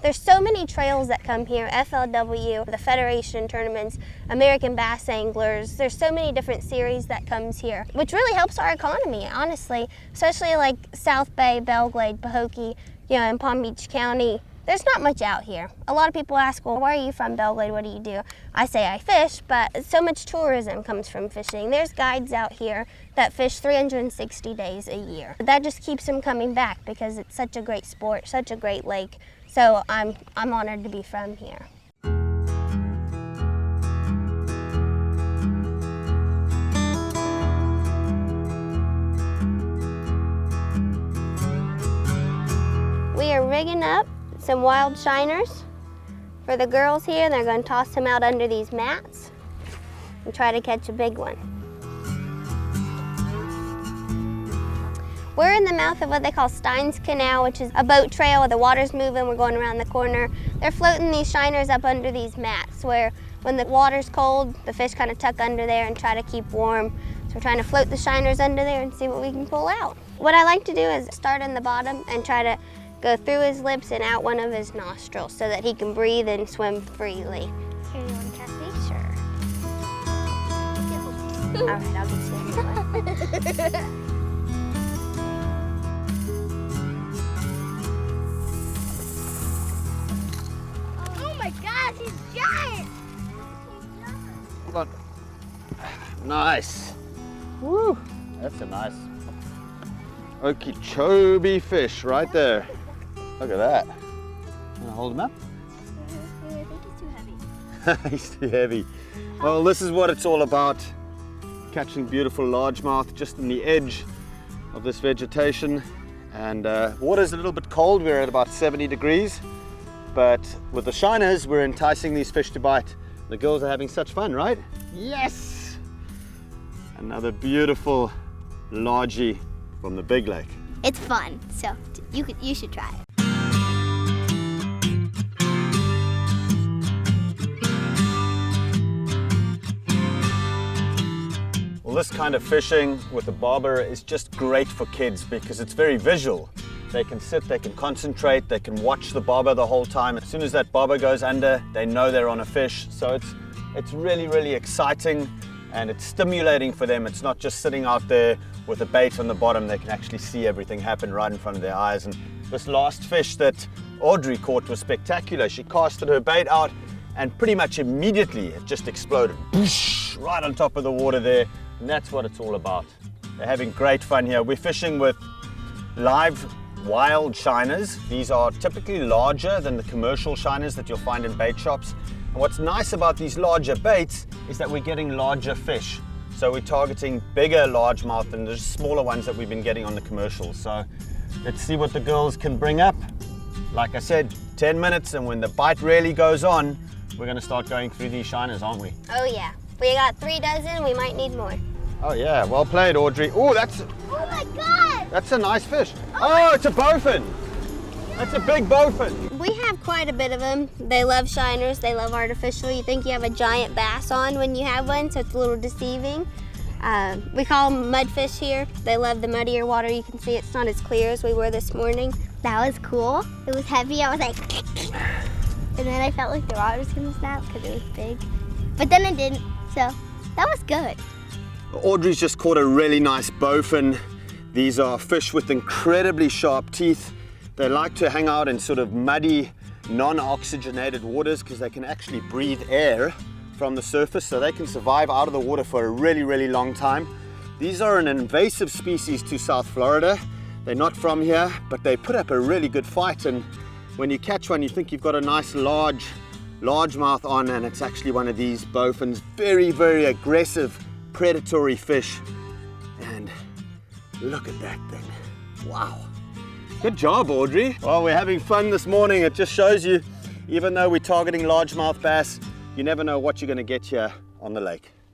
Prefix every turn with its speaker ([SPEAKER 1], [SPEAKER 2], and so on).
[SPEAKER 1] There's so many trails that come here, FLW, the Federation tournaments, American Bass Anglers. There's so many different series that comes here, which really helps our economy, honestly, especially like South Bay, Belglade, Pahokee, in Palm Beach County. There's not much out here. A lot of people ask, well, where are you from, Belglade? What do you do? I say I fish, but so much tourism comes from fishing. There's guides out here that fish 360 days a year. That just keeps them coming back because it's such a great sport, such a great lake. So I'm honored to be from here. We are rigging up some wild shiners for the girls here, and they're going to toss them out under these mats and try to catch a big one. We're in the mouth of what they call Stein's Canal, which is a boat trail where the water's moving, we're going around the corner. They're floating these shiners up under these mats where when the water's cold, the fish kind of tuck under there and try to keep warm. So we're trying to float the shiners under there and see what we can pull out. What I like to do is start in the bottom and try to go through his lips and out one of his nostrils so that he can breathe and swim freely.
[SPEAKER 2] Here, you want to catch me? Sure.
[SPEAKER 1] All right, I'll get you anyway.
[SPEAKER 2] Oh my gosh, he's giant!
[SPEAKER 3] Look. Nice. Woo, that's a nice Okeechobee fish right there. Look at that. Want to hold him up?
[SPEAKER 2] I think he's too heavy.
[SPEAKER 3] He's too heavy. Well, this is what it's all about. Catching beautiful largemouth just in the edge of this vegetation. And water's a little bit cold. We're at about 70 degrees. But with the shiners, we're enticing these fish to bite. The girls are having such fun, right? Yes! Another beautiful largie from the big lake.
[SPEAKER 2] It's fun, so you should try it.
[SPEAKER 3] Well, this kind of fishing with the bobber is just great for kids because it's very visual. They can sit, they can concentrate, they can watch the bobber the whole time. As soon as that bobber goes under, they know they're on a fish. So it's really, really exciting and it's stimulating for them. It's not just sitting out there with a bait on the bottom. They can actually see everything happen right in front of their eyes. And this last fish that Audrey caught was spectacular. She casted her bait out and pretty much immediately it just exploded. Boosh, right on top of the water there. And that's what it's all about. They're having great fun here. We're fishing with live wild shiners. These are typically larger than the commercial shiners that you'll find in bait shops. And what's nice about these larger baits is that we're getting larger fish. So we're targeting bigger largemouth than the smaller ones that we've been getting on the commercials. So let's see what the girls can bring up. Like I said, 10 minutes, and when the bite really goes on, we're gonna start going through these shiners, aren't we?
[SPEAKER 1] Oh yeah, we got 3 dozen, we might need more.
[SPEAKER 3] Oh yeah, well played, Audrey. Oh,
[SPEAKER 2] Oh my god!
[SPEAKER 3] that's a nice fish. Oh, it's a bowfin. That's a big bowfin.
[SPEAKER 1] We have quite a bit of them. They love shiners, they love artificial. You think you have a giant bass on when you have one, so it's a little deceiving. We call them mudfish here. They love the muddier water. You can see it's not as clear as we were this morning.
[SPEAKER 2] That was cool. It was heavy. I was like, and then I felt like the rod was gonna snap because it was big. But then it didn't, so that was good.
[SPEAKER 3] Audrey's just caught a really nice bowfin. These are fish with incredibly sharp teeth. They like to hang out in sort of muddy, non-oxygenated waters because they can actually breathe air from the surface, so they can survive out of the water for a really, really long time. These are an invasive species to South Florida. They're not from here, but they put up a really good fight, and when you catch one, you think you've got a nice largemouth on, and it's actually one of these bowfins. Very, very aggressive, predatory fish. And look at that thing. Wow. Good job, Audrey. Well, we're having fun this morning. It just shows you, even though we're targeting largemouth bass, you never know what you're going to get here on the lake.